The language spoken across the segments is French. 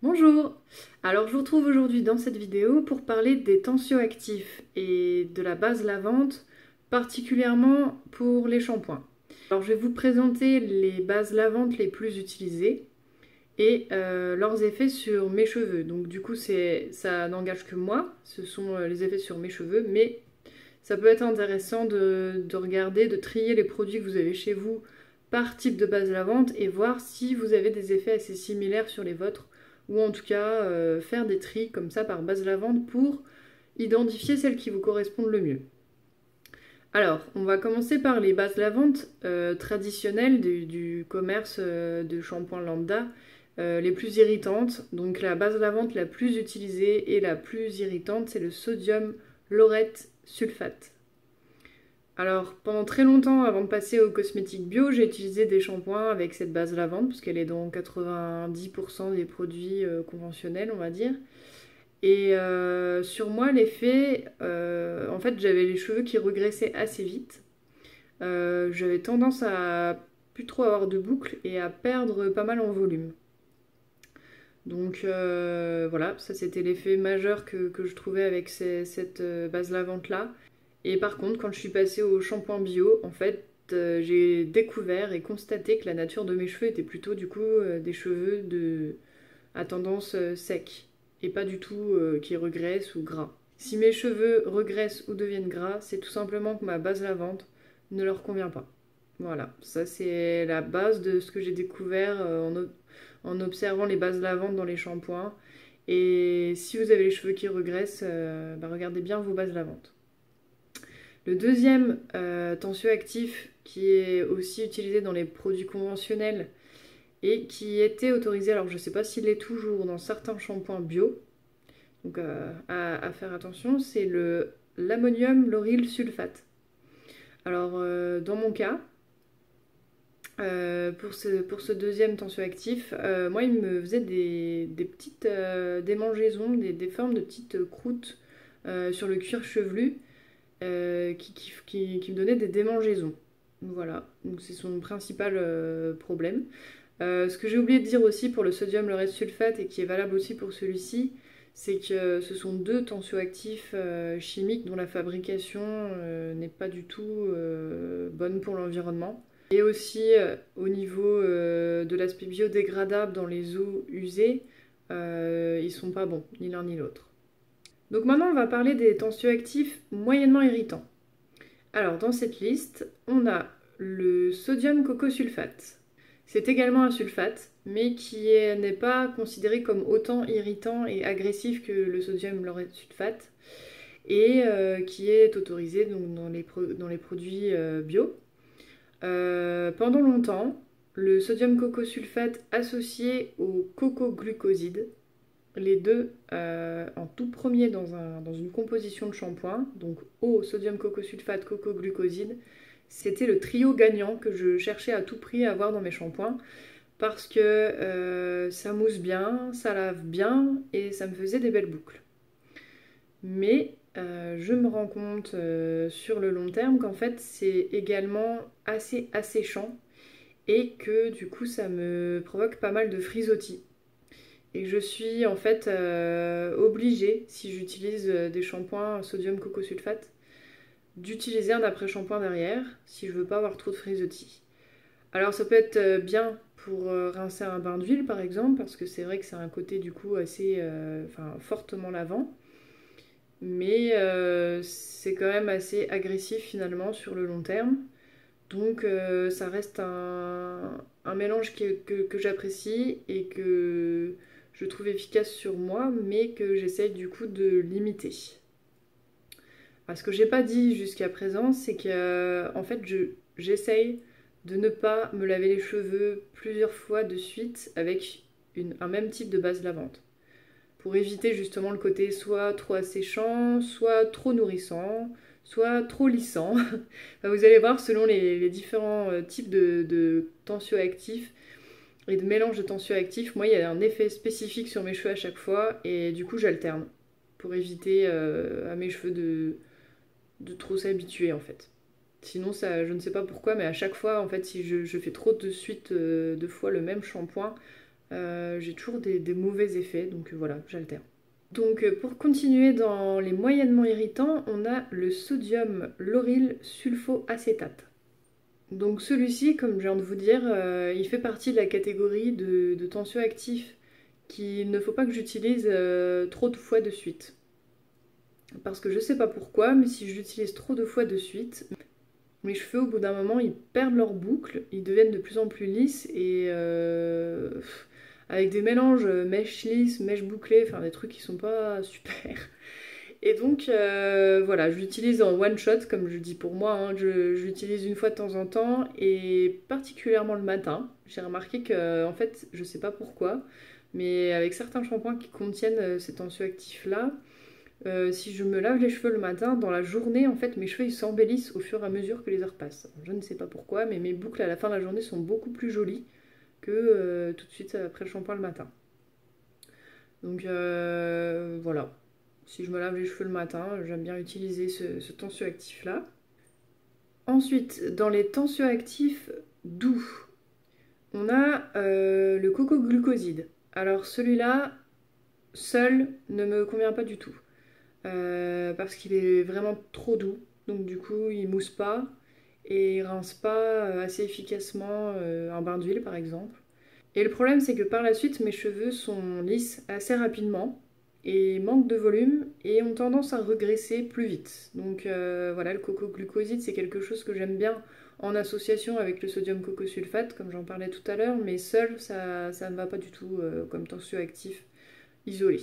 Bonjour! Alors je vous retrouve aujourd'hui dans cette vidéo pour parler des tensioactifs et de la base lavante, particulièrement pour les shampoings. Alors je vais vous présenter les bases lavantes les plus utilisées et leurs effets sur mes cheveux. Donc du coup ça n'engage que moi, ce sont les effets sur mes cheveux, mais ça peut être intéressant de regarder, de trier les produits que vous avez chez vous par type de base lavante et voir si vous avez des effets assez similaires sur les vôtres, ou en tout cas faire des tris comme ça par base lavante pour identifier celles qui vous correspondent le mieux. Alors, on va commencer par les bases lavantes traditionnelles du commerce de shampoing lambda, les plus irritantes. Donc la base lavante la plus utilisée et la plus irritante, c'est le sodium laureth sulfate. Alors, pendant très longtemps, avant de passer aux cosmétiques bio, j'ai utilisé des shampoings avec cette base lavande, parce qu'elle est dans 90% des produits conventionnels, on va dire. Et sur moi, l'effet, en fait, j'avais les cheveux qui regraissaient assez vite. J'avais tendance à plus trop avoir de boucles et à perdre pas mal en volume. Donc voilà, ça c'était l'effet majeur que je trouvais avec cette base lavante là. Et par contre, quand je suis passée au shampoing bio, en fait, j'ai découvert et constaté que la nature de mes cheveux était plutôt du coup des cheveux à tendance sec et pas du tout qui regraissent ou gras. Si mes cheveux regraissent ou deviennent gras, c'est tout simplement que ma base lavante ne leur convient pas. Voilà, ça c'est la base de ce que j'ai découvert en observant les bases lavantes dans les shampoings. Et si vous avez les cheveux qui regraissent, regardez bien vos bases lavantes. Le deuxième tensioactif qui est aussi utilisé dans les produits conventionnels et qui était autorisé, alors je ne sais pas s'il est toujours dans certains shampoings bio, donc à faire attention, c'est l'ammonium lauryl sulfate. Alors dans mon cas, pour ce deuxième tensioactif, moi il me faisait des petites démangeaisons, des formes de petites croûtes sur le cuir chevelu qui me donnait des démangeaisons. Voilà, donc c'est son principal problème. Ce que j'ai oublié de dire aussi pour le sodium laureth sulfate et qui est valable aussi pour celui-ci, c'est que ce sont deux tensioactifs chimiques dont la fabrication n'est pas du tout bonne pour l'environnement. Et aussi au niveau de l'aspect biodégradable dans les eaux usées, ils sont pas bons, ni l'un ni l'autre. Donc maintenant on va parler des tensioactifs moyennement irritants. Alors dans cette liste, on a le sodium cocosulfate. C'est également un sulfate, mais qui n'est pas considéré comme autant irritant et agressif que le sodium laureth sulfate, et qui est autorisé donc, dans les produits bio. Pendant longtemps, le sodium cocosulfate associé au cocoglucoside, les deux en tout premier dans une composition de shampoing, donc eau, sodium cocosulfate, cocoglucoside, c'était le trio gagnant que je cherchais à tout prix à avoir dans mes shampoings parce que ça mousse bien, ça lave bien et ça me faisait des belles boucles. Mais je me rends compte sur le long terme qu'en fait c'est également assez asséchant et que du coup ça me provoque pas mal de frisottis. Et je suis en fait obligée, si j'utilise des shampoings sodium cocosulfate, d'utiliser un après-shampoing derrière si je veux pas avoir trop de frisottis. Alors ça peut être bien pour rincer un bain d'huile par exemple, parce que c'est vrai que c'est un côté du coup assez fortement lavant, mais c'est quand même assez agressif finalement sur le long terme. Donc ça reste un mélange que j'apprécie et que je trouve efficace sur moi, mais que j'essaye du coup de limiter. Ce que j'ai pas dit jusqu'à présent, c'est que en fait j'essaye de ne pas me laver les cheveux plusieurs fois de suite avec un même type de base lavante. Pour éviter justement le côté soit trop asséchant, soit trop nourrissant, soit trop lissant. Vous allez voir, selon les différents types de tensioactifs et de mélange de tensioactifs, moi il y a un effet spécifique sur mes cheveux à chaque fois et du coup j'alterne pour éviter à mes cheveux de trop s'habituer en fait. Sinon, ça, je ne sais pas pourquoi, mais à chaque fois, en fait, si je fais trop de suite de fois le même shampoing, j'ai toujours des mauvais effets, donc voilà, j'alterne. Donc pour continuer dans les moyennement irritants, on a le sodium lauryl sulfoacétate. Donc celui-ci, comme je viens de vous dire, il fait partie de la catégorie de tensioactifs qu'il ne faut pas que j'utilise trop de fois de suite. Parce que je sais pas pourquoi, mais si je l'utilise trop de fois de suite, mes cheveux au bout d'un moment ils perdent leur boucle, ils deviennent de plus en plus lisses et avec des mélanges mèches lisses, mèches bouclées, enfin des trucs qui sont pas super. Et donc voilà, je l'utilise en one shot comme je dis pour moi, hein. Je l'utilise une fois de temps en temps et particulièrement le matin. J'ai remarqué que en fait, je sais pas pourquoi, mais avec certains shampoings qui contiennent ces tensioactifs là, si je me lave les cheveux le matin, dans la journée, en fait, mes cheveux ils s'embellissent au fur et à mesure que les heures passent. Je ne sais pas pourquoi, mais mes boucles à la fin de la journée sont beaucoup plus jolies que tout de suite après le shampoing le matin. Donc voilà, si je me lave les cheveux le matin, j'aime bien utiliser ce tensioactif là. Ensuite, dans les tensioactifs doux, on a le coco glucoside. Alors celui-là, seul, ne me convient pas du tout. Parce qu'il est vraiment trop doux, donc du coup il mousse pas et il rince pas assez efficacement un bain d'huile par exemple. Et le problème c'est que par la suite mes cheveux sont lisses assez rapidement et manquent de volume et ont tendance à regresser plus vite. Donc voilà, le coco glucoside c'est quelque chose que j'aime bien en association avec le sodium cocosulfate comme j'en parlais tout à l'heure, mais seul ça ne va pas du tout comme tensioactif isolé.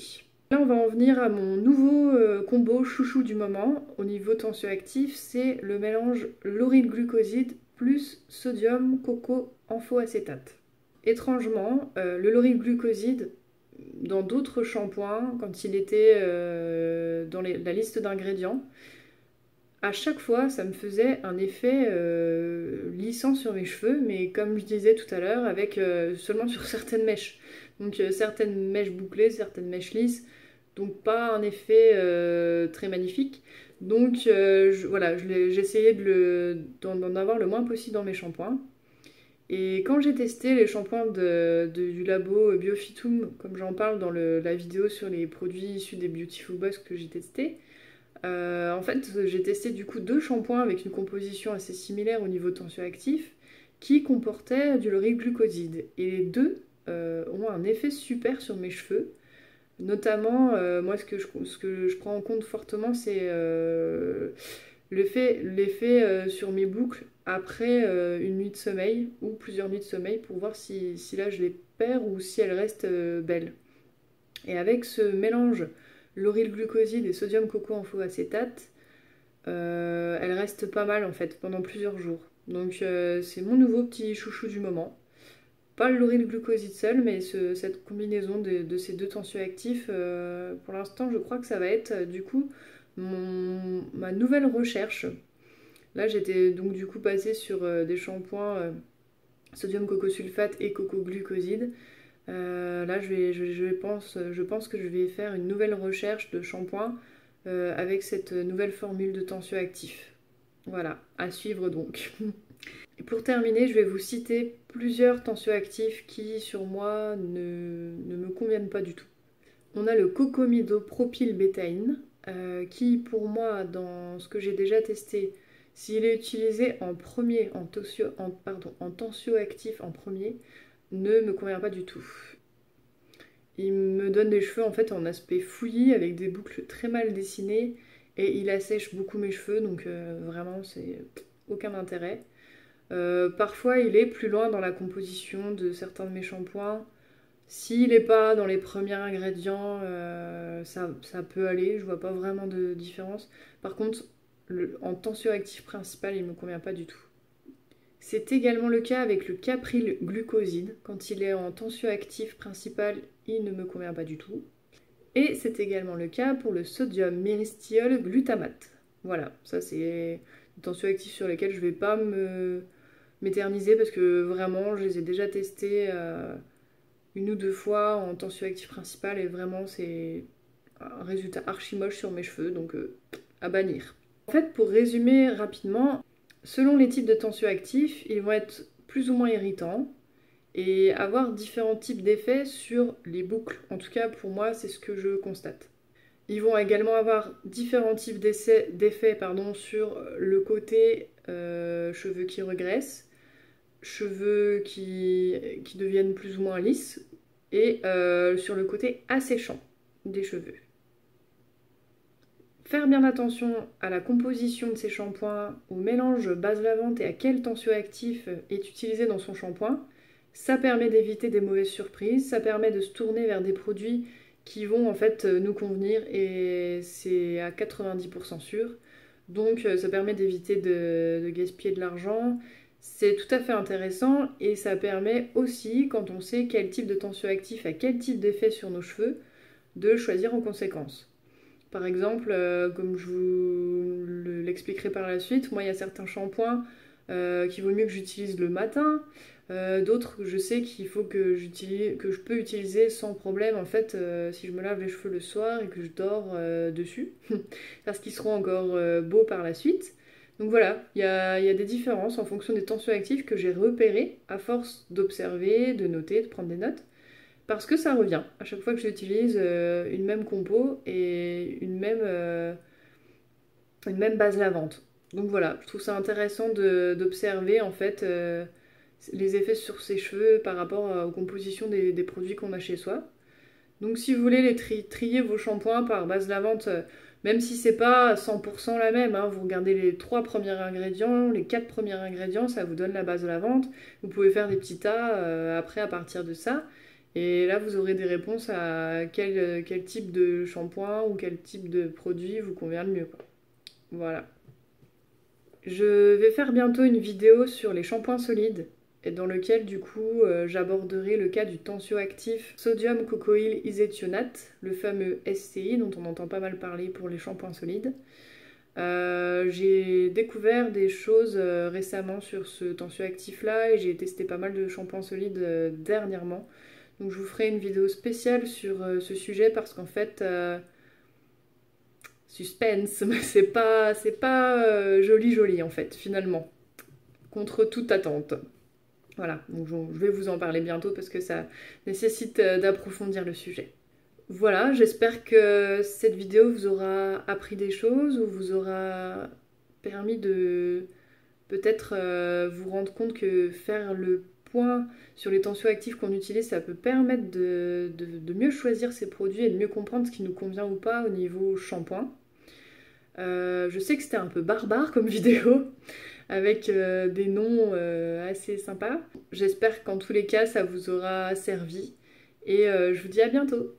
Là, on va en venir à mon nouveau combo chouchou du moment au niveau tensioactif, c'est le mélange lauryl glucoside plus sodium coco amphoacétate. Étrangement, le lauryl glucoside, dans d'autres shampoings, quand il était dans la liste d'ingrédients, à chaque fois, ça me faisait un effet lissant sur mes cheveux, mais comme je disais tout à l'heure, avec seulement sur certaines mèches. Donc certaines mèches bouclées, certaines mèches lisses, donc pas un effet très magnifique. Donc voilà, j'ai essayé d'en avoir le moins possible dans mes shampoings. Et quand j'ai testé les shampoings du labo Biophytum, comme j'en parle dans la vidéo sur les produits issus des Beautiful Boss que j'ai testé, en fait, j'ai testé du coup 2 shampoings avec une composition assez similaire au niveau tensioactif qui comportaient du lauryl glucoside. Et les deux ont un effet super sur mes cheveux. Notamment, moi, ce que je prends en compte fortement, c'est l'effet sur mes boucles après une nuit de sommeil ou plusieurs nuits de sommeil pour voir si là je les perds ou si elles restent belles. Et avec ce mélange lauryl glucoside et sodium coco amphoacétate, elle reste pas mal en fait pendant plusieurs jours. Donc c'est mon nouveau petit chouchou du moment. Pas le lauryl glucoside seul, mais cette combinaison de ces deux tensioactifs, pour l'instant je crois que ça va être du coup ma nouvelle recherche. Là j'étais donc du coup passée sur des shampoings sodium cocosulfate et coco glucoside. Là, je pense que je vais faire une nouvelle recherche de shampoing avec cette nouvelle formule de tensioactif. Voilà, à suivre donc. Et pour terminer, je vais vous citer plusieurs tensioactifs qui, sur moi, ne me conviennent pas du tout. On a le cocomidopropylbétaïne, qui, pour moi, dans ce que j'ai déjà testé, s'il est utilisé en premier, en tensioactif en premier, ne me convient pas du tout. Il me donne des cheveux en fait en aspect fouillis avec des boucles très mal dessinées et il assèche beaucoup mes cheveux donc vraiment c'est aucun intérêt. Parfois il est plus loin dans la composition de certains de mes shampoings. S'il n'est pas dans les premiers ingrédients, ça peut aller, je vois pas vraiment de différence. Par contre, en tensioactif principal, il ne me convient pas du tout. C'est également le cas avec le capryl glucoside. Quand il est en tensioactif principal, il ne me convient pas du tout. Et c'est également le cas pour le sodium myristiol glutamate. Voilà, ça c'est des tensioactifs sur lesquels je ne vais pas m'éterniser parce que vraiment je les ai déjà testés une ou deux fois en tensioactif principal et vraiment c'est un résultat archi moche sur mes cheveux, donc à bannir. En fait, pour résumer rapidement, selon les types de tensioactifs, ils vont être plus ou moins irritants et avoir différents types d'effets sur les boucles. En tout cas, pour moi, c'est ce que je constate. Ils vont également avoir différents types d'effets sur le côté cheveux qui regressent, cheveux qui deviennent plus ou moins lisses, et sur le côté asséchant des cheveux. Faire bien attention à la composition de ces shampoings, au mélange base lavante et à quel tensioactif est utilisé dans son shampoing. Ça permet d'éviter des mauvaises surprises, ça permet de se tourner vers des produits qui vont en fait nous convenir et c'est à 90% sûr. Donc ça permet d'éviter de gaspiller de l'argent. C'est tout à fait intéressant et ça permet aussi, quand on sait quel type de tensioactif a quel type d'effet sur nos cheveux, de choisir en conséquence. Par exemple, comme je vous l'expliquerai par la suite, moi il y a certains shampoings qu'il vaut mieux que j'utilise le matin, d'autres je sais qu'il faut que je peux utiliser sans problème en fait si je me lave les cheveux le soir et que je dors dessus, parce qu'ils seront encore beaux par la suite. Donc voilà, il y a des différences en fonction des tensioactifs que j'ai repérés à force d'observer, de noter, de prendre des notes. Parce que ça revient. À chaque fois que j'utilise une même compo et une même base lavante. Donc voilà, je trouve ça intéressant d'observer en fait les effets sur ses cheveux par rapport aux compositions des produits qu'on a chez soi. Donc si vous voulez les trier vos shampoings par base lavante, même si c'est pas 100% la même, hein, vous regardez les 3 premiers ingrédients, les 4 premiers ingrédients, ça vous donne la base lavante. Vous pouvez faire des petits tas après à partir de ça. Et là, vous aurez des réponses à quel type de shampoing ou quel type de produit vous convient le mieux, quoi. Voilà. Je vais faire bientôt une vidéo sur les shampoings solides, et dans lequel du coup j'aborderai le cas du tensioactif sodium cocoyl iséthionate, le fameux SCI dont on entend pas mal parler pour les shampoings solides. J'ai découvert des choses récemment sur ce tensioactif là et j'ai testé pas mal de shampoings solides dernièrement. Donc je vous ferai une vidéo spéciale sur ce sujet parce qu'en fait, suspense, c'est pas joli en fait finalement, contre toute attente. Voilà, donc je vais vous en parler bientôt parce que ça nécessite d'approfondir le sujet. Voilà, j'espère que cette vidéo vous aura appris des choses ou vous aura permis de peut-être vous rendre compte que faire le point sur les tensioactifs qu'on utilise, ça peut permettre de mieux choisir ces produits et de mieux comprendre ce qui nous convient ou pas au niveau shampoing. Je sais que c'était un peu barbare comme vidéo, avec des noms assez sympas. J'espère qu'en tous les cas, ça vous aura servi et je vous dis à bientôt.